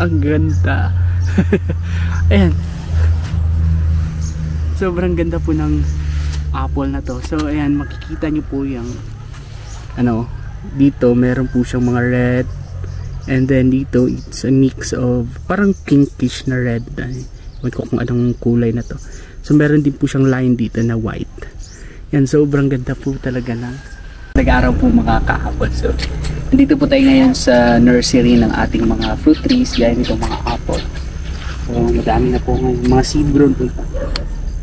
ang ganda. Ayan. Sobrang ganda po ng apple na to. So ayan, makikita nyo po yung ano, dito meron po siyang mga red, and then dito it's a mix of parang pinkish na red. Ewan ko kung anong kulay na to. So meron din po siyang line dito na white. Yan, sobrang ganda po talaga ng nag-araw po mga ka-apple. So nandito po tayo ngayon sa nursery ng ating mga fruit trees, gaya nitong mga apple. So madami na po ngayon, mga seed brown po.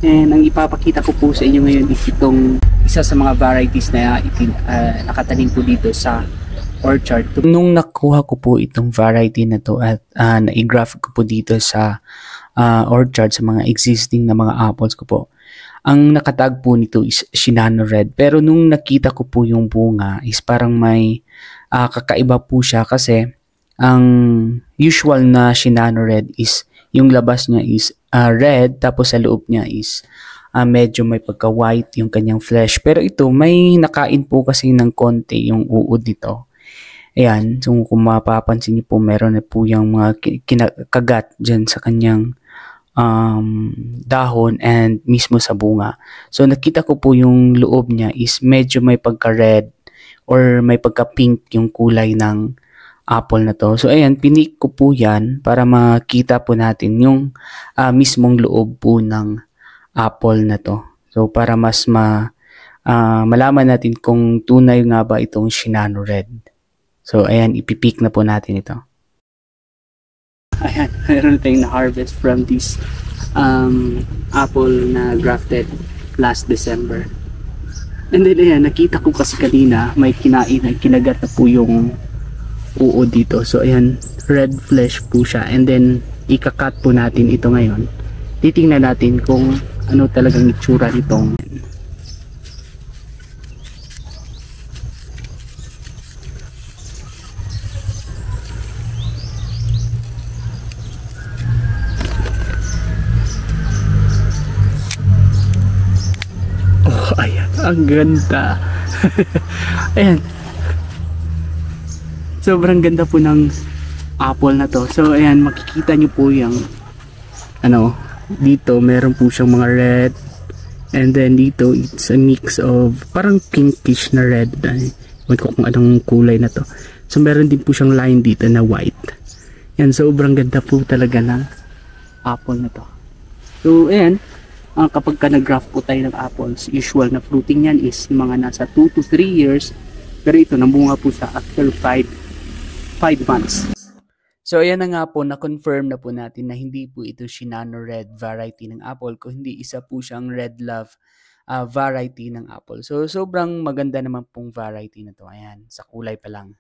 And ang ipapakita ko po sa inyo ngayon is itong isa sa mga varieties na nakatanim po dito sa orchard. Nung nakuha ko po itong variety na to at na-graph ko po dito sa orchard sa mga existing na mga apples ko po, ang nakatag po nito is Shinano Red. Pero nung nakita ko po yung bunga is parang may kakaiba po siya, kasi ang usual na Shinano Red is yung labas niya is red, tapos sa loob niya is medyo may pagka-white yung kanyang flesh. Pero ito, may nakain po kasi ng konti yung uod nito. Ayan, so kung mapapansin niyo po, meron na po yung mga kinakagat dyan sa kanyang dahon and mismo sa bunga. So nakita ko po yung loob niya is medyo may pagka-red or may pagka-pink yung kulay ng apple na to. So ayan, pinik ko po yan para makita po natin yung mismong loob po ng apple na to. So para mas malaman natin kung tunay nga ba itong Shinano Red. So ayan, ipipik na po natin ito. Ayan, meron tayong na-harvest from this apple na grafted last December. And then ayan, nakita ko kasi kanina may kinagat na po yung uod dito. So ayan, red flesh po siya, and then ikakat po natin ito ngayon. Titingnan natin kung ano talagang itsura nitong oh, ayan, ang ganda. Ayan, sobrang ganda po ng apple na to. So ayan, makikita nyo po yung ano, dito meron po siyang mga red, and then dito it's a mix of parang pinkish na red. Ewan ko kung anong kulay na to. So meron din po siyang line dito na white. Yan, sobrang ganda po talaga ng apple na to. So ayan, kapag ka nag-graft po tayo ng apples, usual na fruiting yan is mga nasa 2 to 3 years. Pero ito, namunga po sa after 5 months. So ayan na nga po, na-confirm na po natin na hindi po ito Shinano Red variety ng apple, kundi isa po siyang Red Love variety ng apple. So sobrang maganda naman pong variety na to. Ayan, sa kulay pa lang.